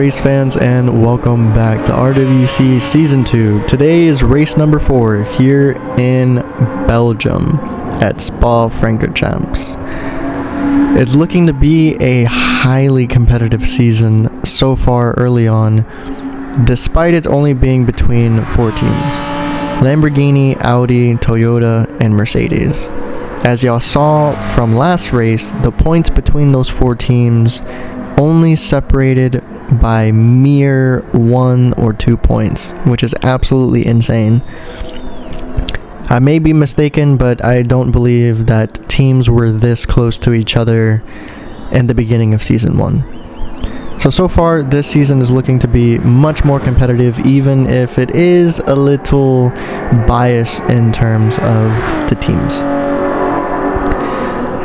race fans, and welcome back to RWC Season 2. Today is race number 4 here in Belgium at Francorchamps. It's looking to be a highly competitive season so far early on, despite it only being between 4 teams: Lamborghini, Audi, Toyota, and Mercedes. As y'all saw from last race, the points between those 4 teams only separated by mere 1 or 2 points, which is absolutely insane. I may be mistaken, but I don't believe that teams were this close to each other in the beginning of Season 1. So far, this season is looking to be much more competitive, even if it is a little biased in terms of the teams.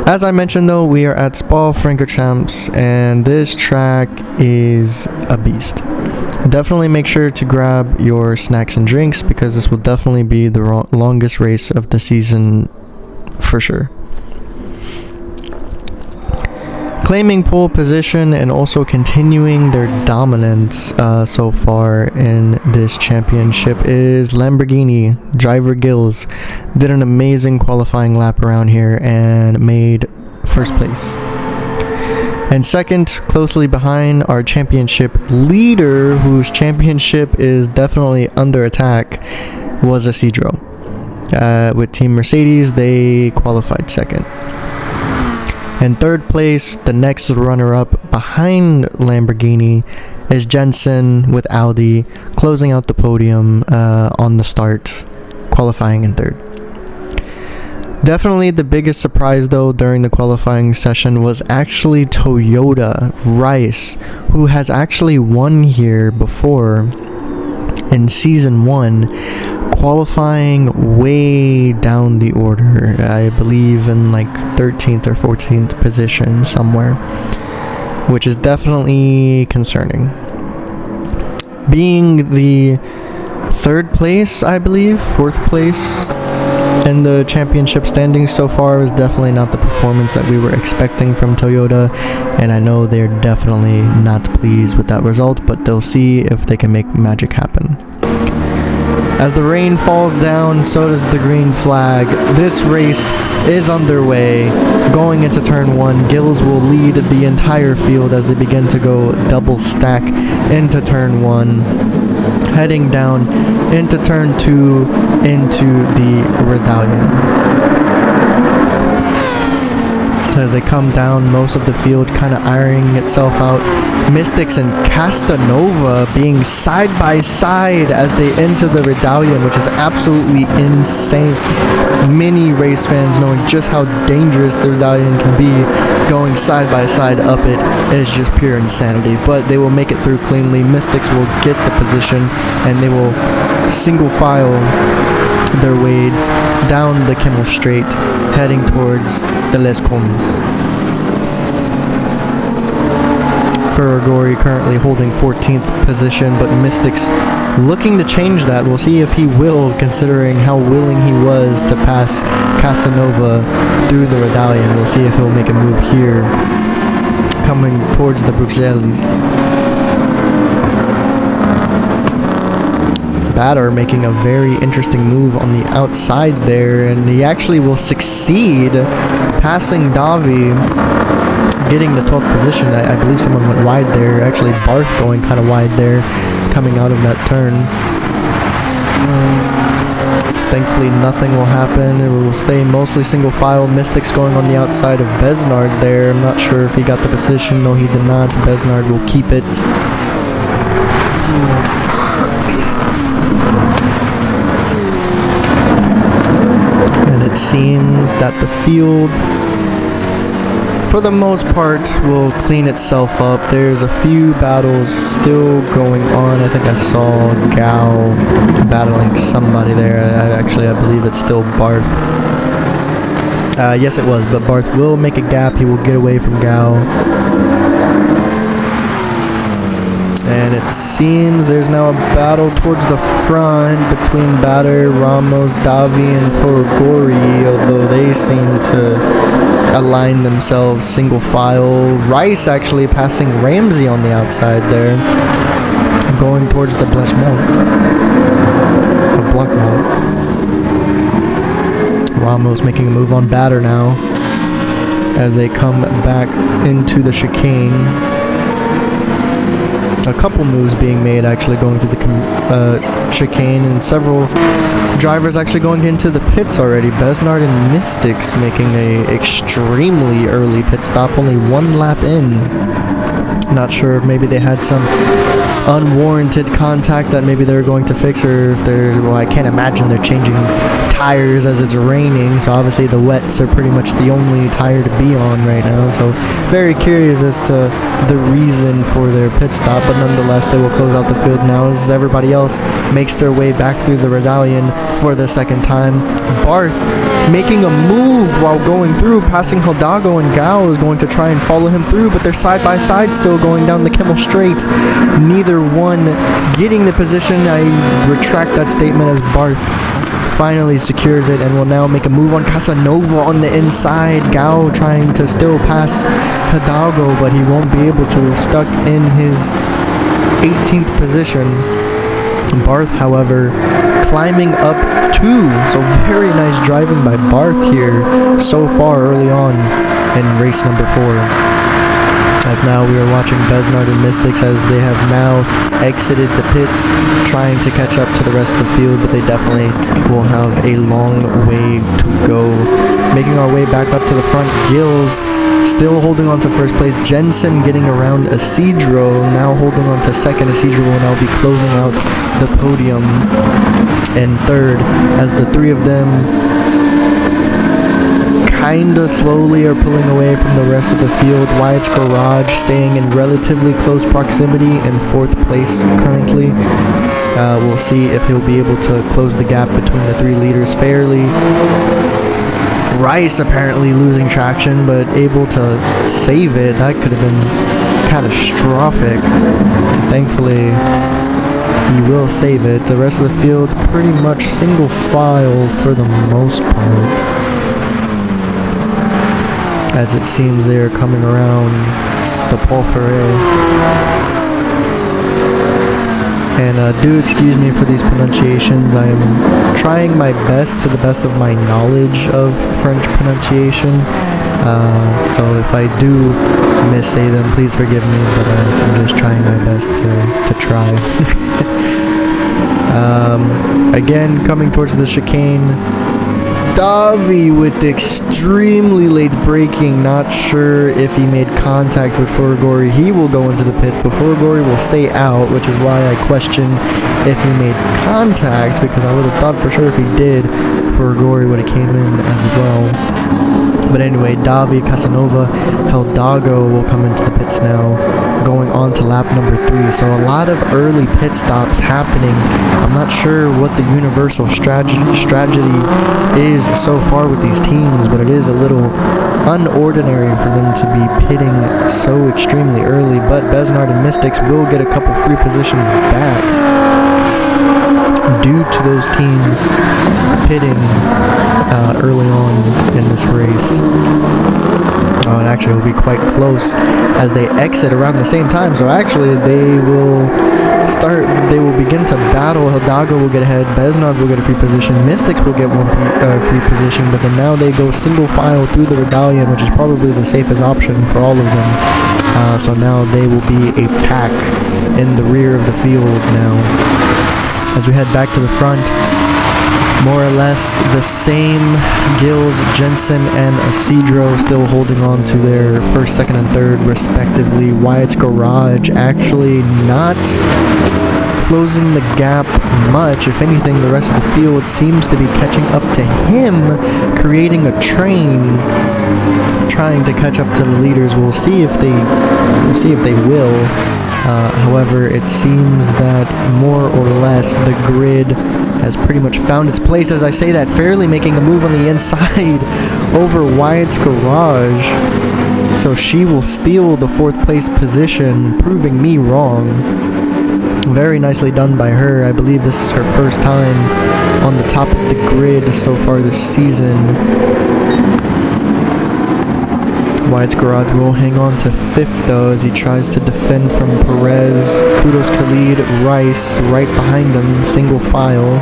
As I mentioned though, we are at Francorchamps, and this track is a beast. Definitely make sure to grab your snacks and drinks, because this will definitely be the longest race of the season for sure. Claiming pole position and also continuing their dominance so far in this championship is Lamborghini. Driver Gilles did an amazing qualifying lap around here and made first place. And second, closely behind, our championship leader, whose championship is definitely under attack, was Isidro. With Team Mercedes, they qualified second. In third place, the next runner-up behind Lamborghini is Jensen with Audi, closing out the podium on the start, qualifying in third. Definitely the biggest surprise though during the qualifying session was actually Toyota Rice, who has actually won here before in Season 1, qualifying way down the order, I believe in like 13th or 14th position somewhere, which is definitely concerning. Being the 3rd place, I believe, 4th place in the championship standings so far is definitely not the performance that we were expecting from Toyota, and I know they're definitely not pleased with that result, but they'll see if they can make magic happen. As the rain falls down, so does the green flag. This race is underway. Going into turn 1, Gilles will lead the entire field as they begin to go double stack into turn 1. Heading down into turn 2 into the Redallion. So as they come down, most of the field kind of ironing itself out. Mystics and Castanova being side by side as they enter the Redallion, which is absolutely insane. Many race fans knowing just how dangerous the Redallion can be, going side by side up it is just pure insanity. But they will make it through cleanly. Mystics will get the position, and they will single file their wades down the Kimmel Straight, heading towards the Les Combes. Ferragori currently holding 14th position, but Mystics looking to change that. We'll see if he will, considering how willing he was to pass Casanova through the Redallion. We'll see if he'll make a move here, coming towards the Bruxelles. Batter making a very interesting move on the outside there, and he actually will succeed passing Davi, getting the 12th position. I believe someone went wide there. Actually, Barth going kind of wide there, coming out of that turn. Thankfully, nothing will happen. It will stay mostly single file. Mystics going on the outside of Besnard there. I'm not sure if he got the position. No, he did not. Besnard will keep it. It seems that the field, for the most part, will clean itself up. There's a few battles still going on. I think I saw Gao battling somebody there. I believe it's still Barth. Yes, it was, but Barth will make a gap. He will get away from Gao. And it seems there's now a battle towards the front between Batter, Ramos, Davi, and Ferragori, although they seem to align themselves single file. Rice actually passing Ramsey on the outside there, going towards the Blanchemont. Ramos making a move on Batter now as they come back into the chicane. A couple moves being made actually going to the chicane, and several drivers actually going into the pits already. Besnard and Mystics making a extremely early pit stop, only 1 lap in. Not sure if maybe they had some unwarranted contact that maybe they're going to fix, or if they're, well, I can't imagine they're changing tires as it's raining, so obviously the wets are pretty much the only tire to be on right now. So very curious as to the reason for their pit stop, but nonetheless they will close out the field now as everybody else makes their way back through the medallion for the second time. Barth making a move while going through, passing Hidalgo, and Gao is going to try and follow him through, but they're side by side still going down the Kimmel Straight. Neither one getting the position. I retract that statement as Barth finally secures it and will now make a move on Casanova on the inside. Gao trying to still pass Hidalgo, but he won't be able to, stuck in his 18th position. Barth, however, climbing up 2, so very nice driving by Barth here so far early on in race number 4. As now we are watching Besnard and Mystics as they have now exited the pits, trying to catch up to the rest of the field, but they definitely will have a long way to go. Making our way back up to the front, Gills still holding on to first place. Jensen getting around Isidro, now holding on to second. Isidro will now be closing out the podium in third, as the three of them kinda slowly are pulling away from the rest of the field. Wyatt's Garage staying in relatively close proximity in fourth place currently. We'll see if he'll be able to close the gap between the 3 leaders fairly. Rice apparently losing traction, but able to save it. That could have been catastrophic. Thankfully, he will save it. The rest of the field pretty much single file for the most part, as it seems they are coming around the Paul Ferret. And do excuse me for these pronunciations. I am trying my best to the best of my knowledge of French pronunciation. So if I do missay them, please forgive me, but I'm just trying my best to try. Again, coming towards the chicane, Davi with extremely late braking. Not sure if he made contact with Forgori. He will go into the pits, but Forgori will stay out, which is why I question if he made contact, because I would have thought for sure if he did, Forgori would have came in as well. But anyway, Davi, Casanova, Hidalgo will come into the pits now, going on to lap number 3. So a lot of early pit stops happening. I'm not sure what the universal strategy is so far with these teams, but it is a little unordinary for them to be pitting so extremely early. But Besnard and Mystics will get a couple free positions back due to those teams pitting early on in this race. Oh, and actually it'll be quite close as they exit around the same time. So actually they will begin to battle. Hidalgo will get ahead, Besnard will get a free position, Mystics will get one free position, but then now they go single file through the medallion, which is probably the safest option for all of them. So now they will be a pack in the rear of the field now. As we head back to the front, more or less the same. Gills, Jensen, and Isidro still holding on to their first, second, and third respectively. Wyatt's Garage actually not closing the gap much. If anything, the rest of the field seems to be catching up to him, creating a train, trying to catch up to the leaders. We'll see if they will. However, it seems that more or less the grid has pretty much found its place. As I say that, Fairley making a move on the inside over Wyatt's Garage. So she will steal the 4th place position, proving me wrong. Very nicely done by her. I believe this is her first time on the top of the grid so far this season. Wyatt's Garage will hang on to 5th though as he tries to defend from Perez. Kudos Khalid, Rice right behind him, single file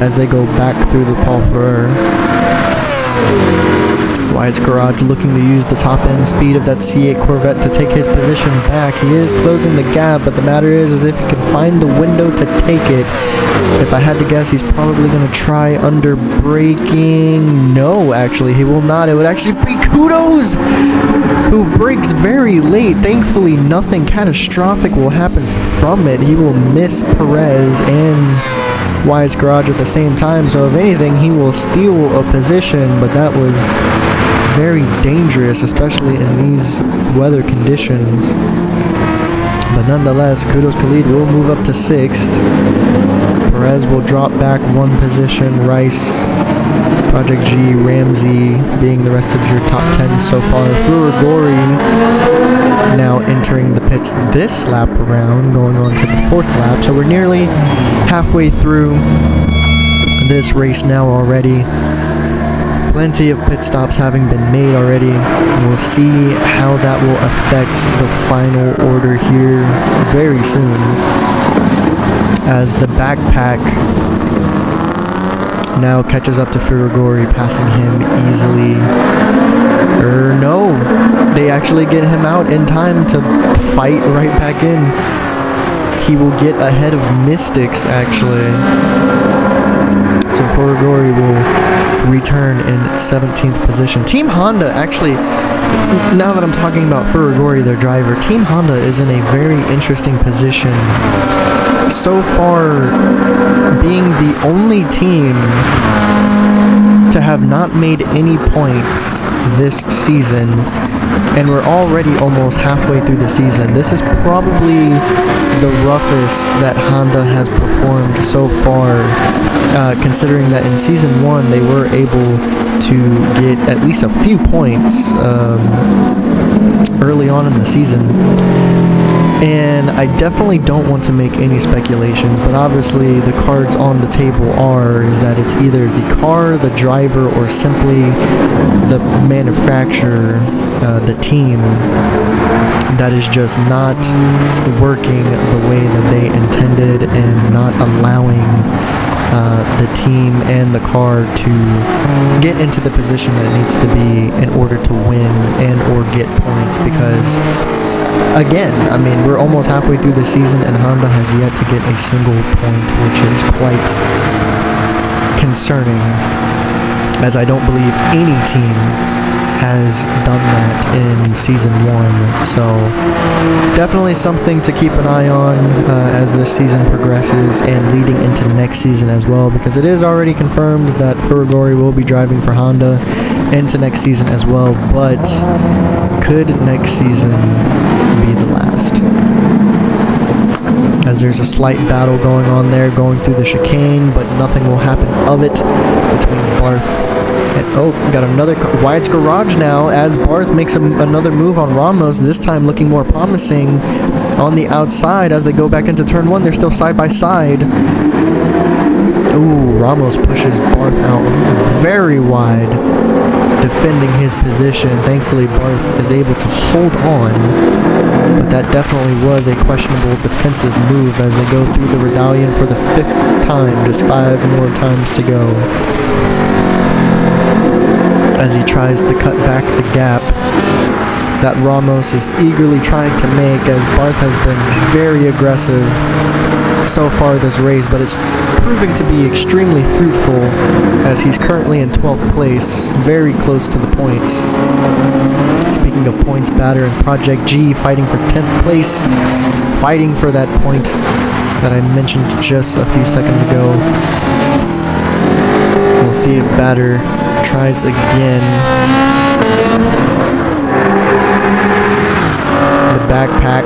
as they go back through the Paul Ferrer. Wyatt's Garage looking to use the top end speed of that C8 Corvette to take his position back. He is closing the gap, but the matter is if he can find the window to take it. If I had to guess, he's probably going to try under braking. No, actually, he will not. It would actually be Kudos, who brakes very late. Thankfully, nothing catastrophic will happen from it. He will miss Perez and Wyatt's Garage at the same time, so if anything, he will steal a position, but that was very dangerous, especially in these weather conditions. But nonetheless, Kudos Khalid will move up to 6th. Perez will drop back 1 position. Rice, Project G, Ramsey being the rest of your top 10 so far. Furigori now entering the pits this lap around, going on to the 4th lap. So we're nearly halfway through this race now already. Plenty of pit stops having been made already. We'll see how that will affect the final order here very soon, as the backpack now catches up to Furigori, passing him easily. No, they actually get him out in time to fight right back in. He will get ahead of Mystics, actually. So Furigori will return in 17th position. Team Honda, actually, now that I'm talking about Furigori, their driver, Team Honda is in a very interesting position. So far, being the only team to have not made any points this season, and we're already almost halfway through the season. This is probably the roughest that Honda has performed so far, considering that in Season 1 they were able to get at least a few points early on in the season. And I definitely don't want to make any speculations, but obviously the cards on the table is that it's either the car, the driver, or simply the manufacturer, the team, that is just not working the way that they intended and not allowing the team and the car to get into the position that it needs to be in order to win and or get points. Because again, I mean, we're almost halfway through the season and Honda has yet to get a single point, which is quite concerning, as I don't believe any team has done that in Season 1. So definitely something to keep an eye on as this season progresses and leading into next season as well, because it is already confirmed that Furigori will be driving for Honda into next season as well. But could next season be the last? As there's a slight battle going on there, going through the chicane, but nothing will happen of it between Barth and, got another Wyatt's Garage now, as Barth makes another move on Ramos, this time looking more promising on the outside as they go back into turn 1. They're still side by side. Ooh, Ramos pushes Barth out very wide, defending his position. Thankfully, Barth is able to hold on, but that definitely was a questionable defensive move as they go through the Redallion for the 5th time, just 5 more times to go, as he tries to cut back the gap that Ramos is eagerly trying to make, as Barth has been very aggressive so far this race, but it's proving to be extremely fruitful as he's currently in 12th place, very close to the points. Speaking of points, Batter and Project G fighting for 10th place, fighting for that point that I mentioned just a few seconds ago. We'll see if Batter tries again. The backpack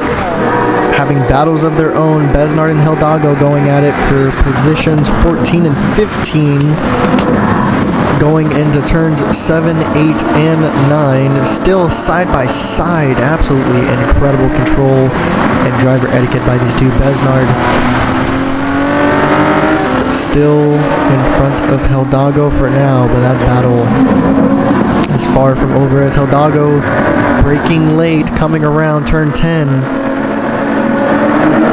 having battles of their own. Besnard and Hidalgo going at it for positions 14 and 15. Going into turns 7, 8, and 9. Still side by side. Absolutely incredible control and driver etiquette by these two. Besnard still in front of Hidalgo for now, but that battle As far from over as Hidalgo, braking late, coming around turn 10,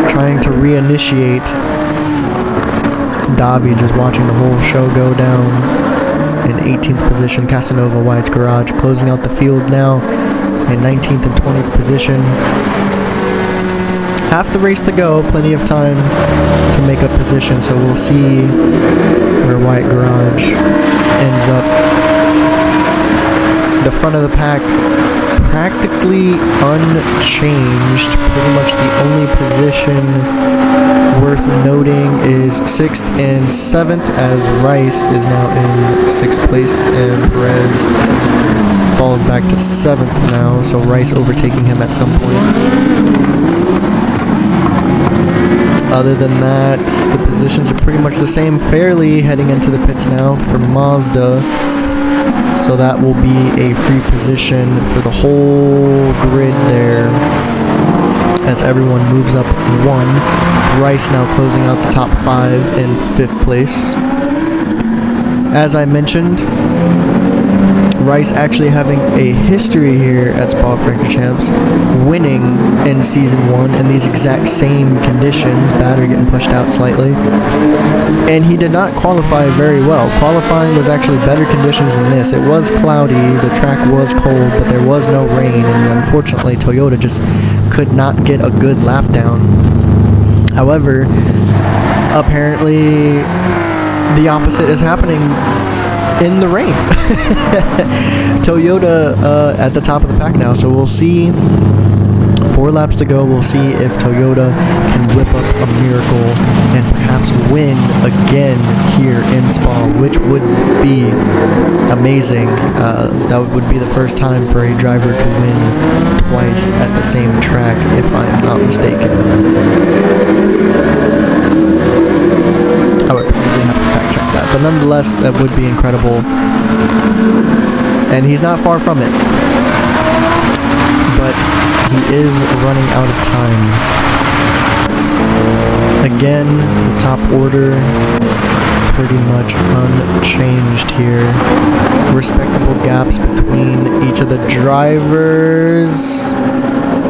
trying to reinitiate. Davi just watching the whole show go down. In 18th position, Casanova, Wyatt's Garage, closing out the field now in 19th and 20th position. Half the race to go, plenty of time to make up position, so we'll see where Wyatt Garage ends up. The front of the pack practically unchanged. Pretty much the only position worth noting is 6th and 7th, as Rice is now in 6th place and Perez falls back to 7th now, so Rice overtaking him at some point. Other than that, the positions are pretty much the same. Fairly heading into the pits now for Mazda, so that will be a free position for the whole grid there as everyone moves up one. Rice now closing out the top 5 in 5th place. As I mentioned, Rice actually having a history here at Spa-Francorchamps, winning in Season 1 in these exact same conditions, battery getting pushed out slightly, and he did not qualify very well. Qualifying was actually better conditions than this. It was cloudy, the track was cold, but there was no rain, and unfortunately Toyota just could not get a good lap down. However, apparently the opposite is happening in the rain. Toyota at the top of the pack now, so we'll see. 4 laps to go. We'll see if Toyota can whip up a miracle and perhaps win again here in Spa, which would be amazing. That would be the first time for a driver to win twice at the same track, if I'm not mistaken. I would probably have to fact check that, but nonetheless, that would be incredible. And he's not far from it. But he is running out of time. Again, the top order pretty much unchanged here. Respectable gaps between each of the drivers.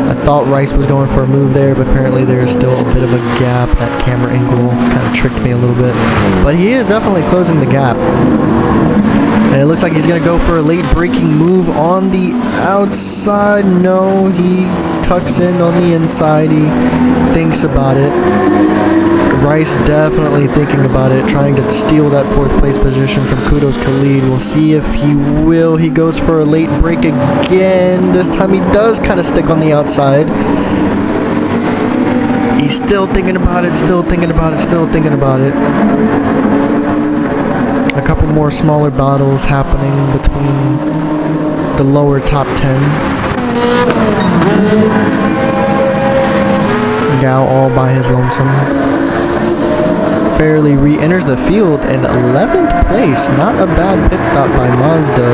I thought Rice was going for a move there, but apparently there is still a bit of a gap. That camera angle kind of tricked me a little bit. But he is definitely closing the gap. And it looks like he's going to go for a late braking move on the outside. No, he tucks in on the inside. He thinks about it. Rice definitely thinking about it, trying to steal that 4th place position from Kudos Khalid. We'll see if he will. He goes for a late break again. This time he does kind of stick on the outside. He's still thinking about it, still thinking about it, still thinking about it. A couple more smaller battles happening between the lower top 10. Gao all by his lonesome. Fairly re-enters the field in 11th place. Not a bad pit stop by Mazda.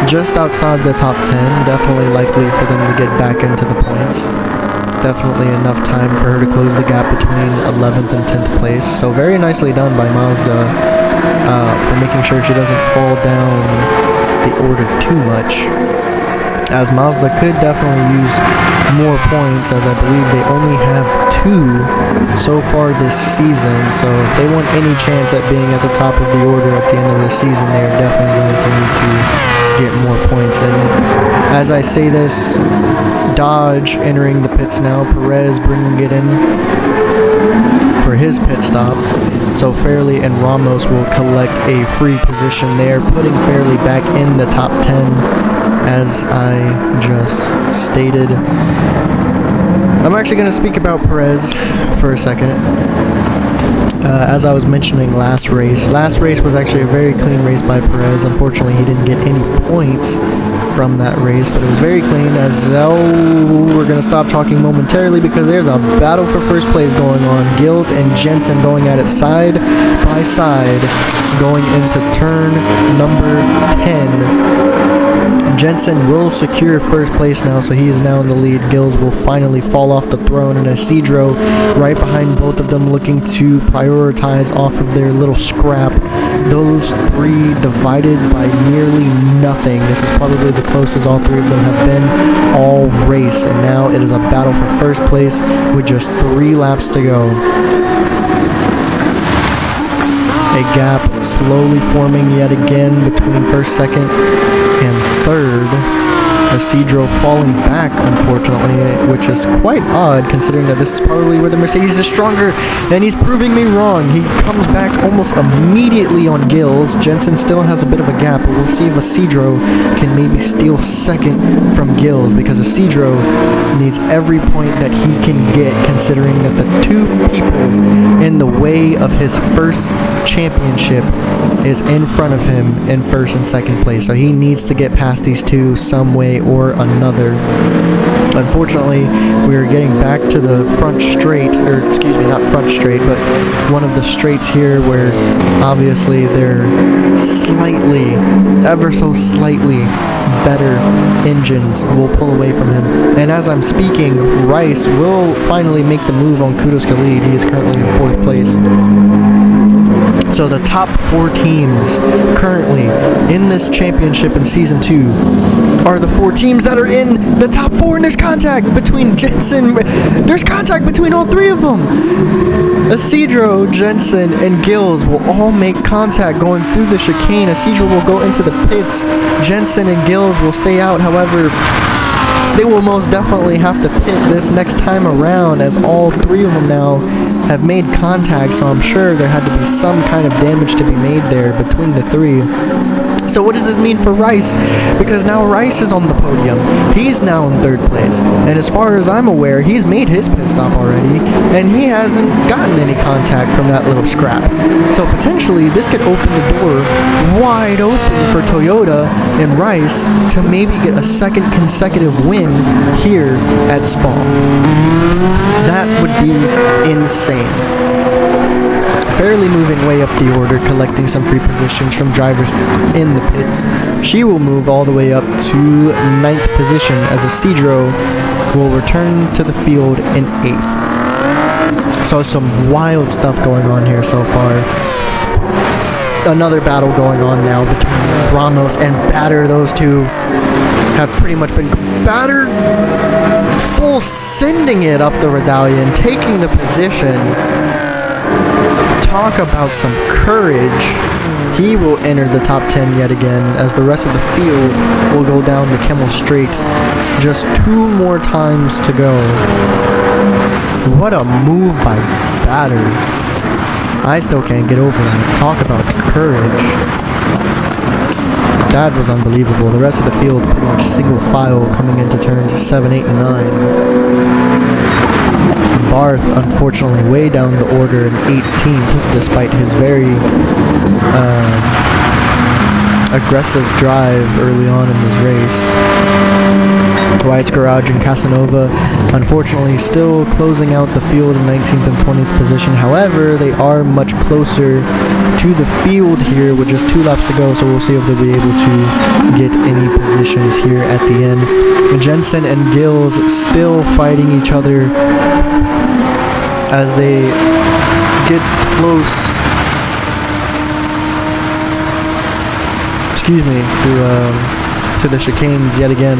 Just outside the top 10. Definitely likely for them to get back into the points. Definitely enough time for her to close the gap between 11th and 10th place. So very nicely done by Mazda for making sure she doesn't fall down the order too much. As Mazda could definitely use more points, as I believe they only have 2 so far this season. So if they want any chance at being at the top of the order at the end of the season, they are definitely going to need to get more points. And as I say this, Dodge entering the pits now, Perez bringing it in for his pit stop. So Fairley and Ramos will collect a free position there, putting Fairley back in the top 10, as I just stated. I'm actually going to speak about Perez for a second. As I was mentioning last race was actually a very clean race by Perez. Unfortunately, he didn't get any points from that race, but it was very clean. As we're going to stop talking momentarily because there's a battle for first place going on. Gills and Jensen going at it side by side, going into turn number 10. Jensen will secure first place now, so he is now in the lead. Gills will finally fall off the throne, and Isidro right behind both of them, looking to prioritize off of their little scrap. Those three divided by nearly nothing. This is probably the closest all three of them have been all race, and now it is a battle for first place with just 3 laps to go. A gap slowly forming yet again between first, second, and third. Isidro falling back, unfortunately, which is quite odd considering that this is probably where the Mercedes is stronger, and he's proving me wrong. He comes back almost immediately on Gills. Jensen still has a bit of a gap, but we'll see if Isidro can maybe steal second from Gills, because Isidro needs every point that he can get, considering that the 2 people in the way of his first championship is in front of him in first and second place, so he needs to get past these 2 some way or another. Unfortunately, we are getting back to the front straight, or excuse me, not front straight, but one of the straights here where obviously they're slightly, ever so slightly better engines will pull away from him. And as I'm speaking, Rice will finally make the move on Kudos Khalid. He is currently in 4th place. So the top 4 teams currently in this championship in Season 2 are the 4 teams that are in the top 4, and there's contact between Jensen. There's contact between all 3 of them. Isidro, Jensen, and Gills will all make contact going through the chicane. Isidro will go into the pits. Jensen and Gills will stay out. However, they will most definitely have to pit this next time around, as all 3 of them now have made contact, so I'm sure there had to be some kind of damage to be made there between the 3. So what does this mean for Rice? Because now Rice is on the podium. He's now in 3rd place. And as far as I'm aware, he's made his pit stop already, and he hasn't gotten any contact from that little scrap. So potentially this could open the door wide open for Toyota and Rice to maybe get a 2nd consecutive win here at Spa. That would be insane. Fairly moving way up the order, collecting some free positions from drivers in the pits. She will move all the way up to 9th position, as Isidro will return to the field in 8th. So some wild stuff going on here so far. Another battle going on now between Ramos and Batter. Those 2 have pretty much been battered, full sending it up the medallion, taking the position. Talk about some courage. He will enter the top 10 yet again, as the rest of the field will go down the Kemmel Straight. Just 2 more times to go. What a move by Batter. I still can't get over that. Talk about courage. That was unbelievable. The rest of the field pretty much single file coming into turns 7, 8, and 9. Barth, unfortunately, way down the order in 18th, despite his very aggressive drive early on in this race. White's Garage and Casanova, unfortunately, still closing out the field in 19th and 20th position. However, they are much closer to the field here with just 2 laps to go, so we'll see if they'll be able to get any positions here at the end. Jensen and Gills still fighting each other as they get close, to the chicanes yet again.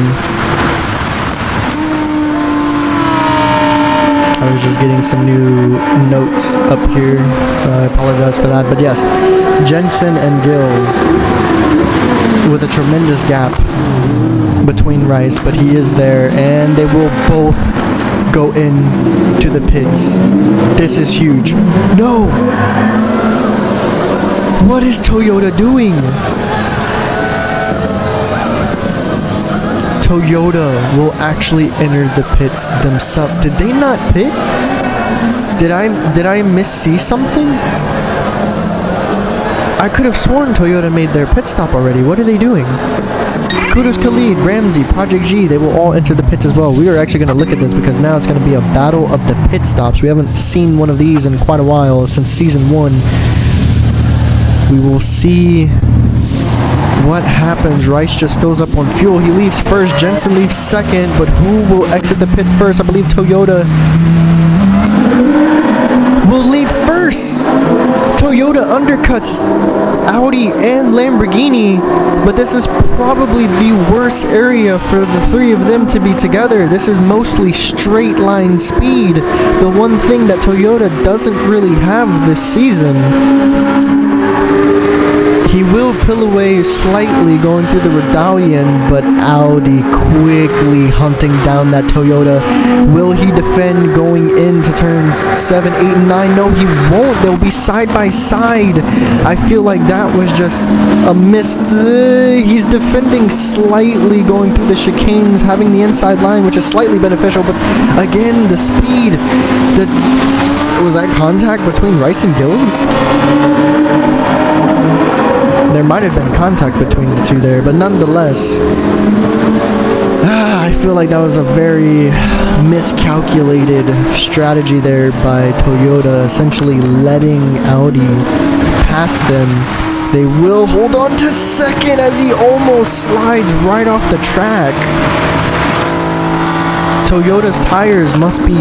I was just getting some new notes up here, so I apologize for that. But yes, Jensen and Gills with a tremendous gap between Rice, but he is there, and they will both go in to the pits. This is huge. No! What is Toyota doing? Toyota will actually enter the pits themselves. Did they not pit? Did I miss-see something? I could have sworn Toyota made their pit stop already. What are they doing? Kudos Khalid, Ramsey, Project G, they will all enter the pits as well. We are actually going to look at this because now it's going to be a battle of the pit stops. We haven't seen one of these in quite a while, since Season 1. We will see What happens? Rice just fills up on fuel. He leaves first. Jensen leaves second. But who will exit the pit first? I believe Toyota will leave first. Toyota undercuts Audi and Lamborghini, but this is probably the worst area for the three of them to be together. This is mostly straight line speed, the one thing that Toyota doesn't really have this season. He will pull away slightly going through the Redouane, but Audi quickly hunting down that Toyota. Will he defend going into turns 7, 8, and 9? No, he won't. They'll be side by side. I feel like that was just a missed. He's defending slightly going through the chicanes, having the inside line, which is slightly beneficial, but again, the speed. Was that contact between Rice and Gills? There might have been contact between the two there, but nonetheless, I feel like that was a very miscalculated strategy there by Toyota, essentially letting Audi pass them. They will hold on to second as he almost slides right off the track. Toyota's tires must be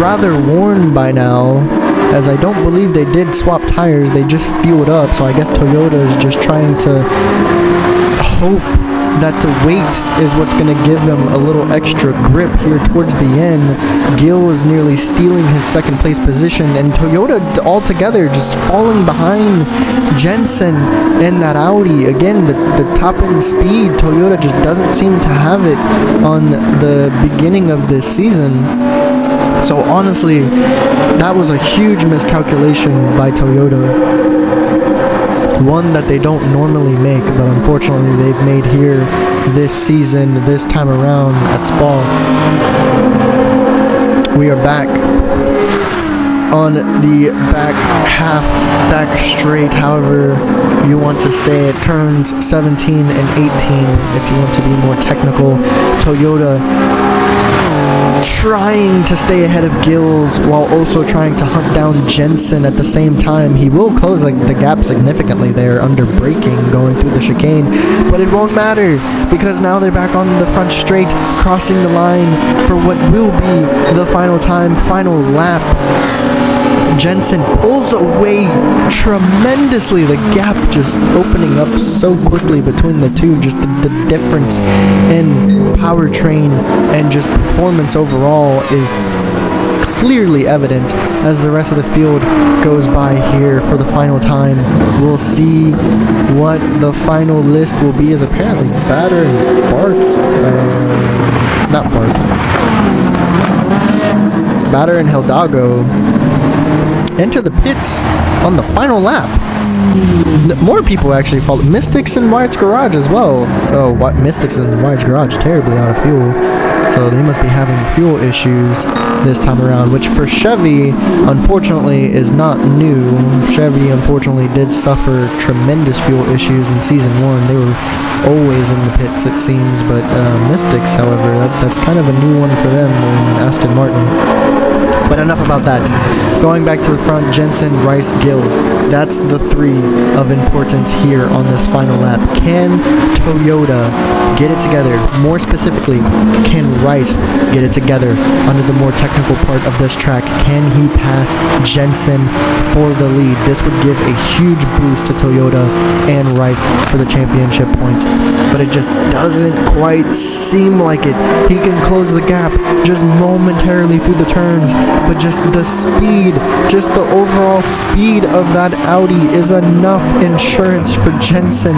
rather worn by now, as I don't believe they did swap tires. They just fueled up, so I guess Toyota is just trying to hope that the weight is what's going to give him a little extra grip here towards the end. Gill is nearly stealing his second place position, and Toyota altogether just falling behind Jensen and that Audi. Again, the top end speed, Toyota just doesn't seem to have it on the beginning of this season. So honestly, that was a huge miscalculation by Toyota. One that they don't normally make, but unfortunately they've made here this season, this time around at Spa. We are back on the back straight, however you want to say it, turns 17 and 18 if you want to be more technical. Toyota trying to stay ahead of Gills while also trying to hunt down Jensen at the same time. He will close the gap significantly there under braking going through the chicane, but it won't matter because now they're back on the front straight, crossing the line for what will be the final time, final lap. Jensen pulls away tremendously, the gap just opening up so quickly between the two. Just the difference in powertrain and just performance overall is clearly evident as the rest of the field goes by here for the final time. We'll see what the final list will be, as apparently Batter and Batter and Hidalgo enter the pits on the final lap. More people actually follow. Mystics and Wyatt's Garage as well. Oh, Mystics and Wyatt's Garage terribly out of fuel, so they must be having fuel issues this time around, which for Chevy unfortunately is not new. Chevy unfortunately did suffer tremendous fuel issues in season 1. They were always in the pits, it seems, but Mystics, however, that's kind of a new one for them in Aston Martin. But enough about that. Going back to the front, Jensen, Rice, Gills. That's the three of importance here on this final lap. Can Toyota get it together? More specifically, can Rice get it together under the more technical part of this track? Can he pass Jensen for the lead? This would give a huge boost to Toyota and Rice for the championship points, but it just doesn't quite seem like it. He can close the gap just momentarily through the turns, but just the speed, just the overall speed of that Audi is enough insurance for Jensen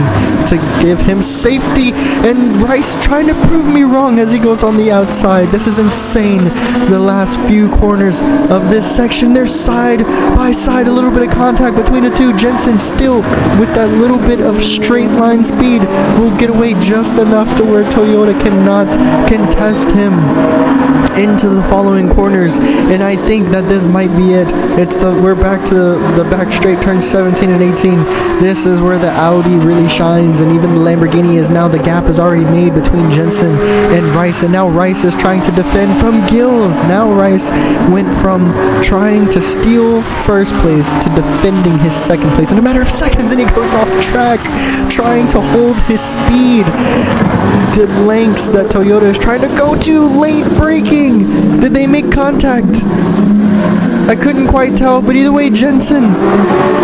to give him safety, and Rice trying to prove me wrong as he goes on the outside. This is insane. The last few corners of this section, they're side by side, a little bit of contact between the two. Jensen still with that little bit of straight line speed will get away just enough to where Toyota cannot contest him. into the following corners, and I think that this might be it. We're back to the back straight, turns 17 and 18. This is where the Audi really shines, and even the Lamborghini is now, the gap is already made between Jensen and Rice, and now Rice is trying to defend from Gills. Now Rice went from trying to steal first place to defending his second place in a matter of seconds, and he goes off track trying to hold his speed. The lengths that Toyota is trying to go to, late braking. Did they make contact? I couldn't quite tell, but either way, Jensen,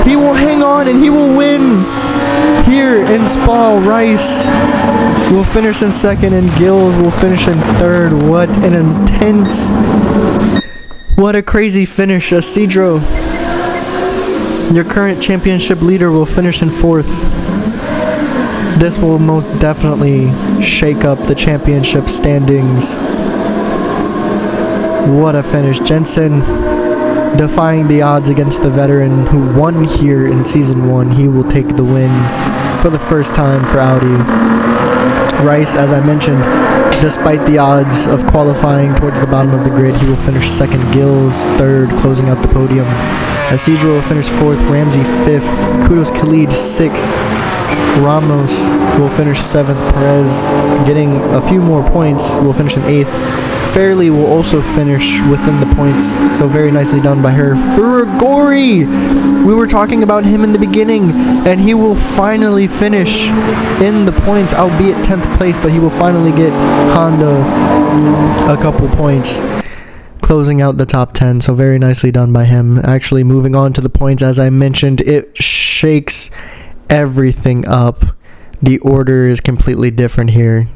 he will hang on and he will win here in Spa. Rice will finish in second and Gills will finish in third. What an intense, what a crazy finish. Isidro, your current championship leader, will finish in fourth. This will most definitely shake up the championship standings. What a finish. Jensen defying the odds against the veteran who won here in Season 1. He will take the win for the first time for Audi. Rice, as I mentioned, despite the odds of qualifying towards the bottom of the grid, he will finish second. Gills third, closing out the podium. Isidro will finish fourth. Ramsey fifth. Kudos Khalid sixth. Ramos will finish seventh. Perez, getting a few more points, will finish in eighth. Fairley will also finish within the points, so very nicely done by her. Furigori, we were talking about him in the beginning, and he will finally finish in the points, albeit 10th place, but he will finally get Honda a couple points, closing out the top 10, so very nicely done by him. Actually, moving on to the points, as I mentioned, it shakes everything up. The order is completely different here.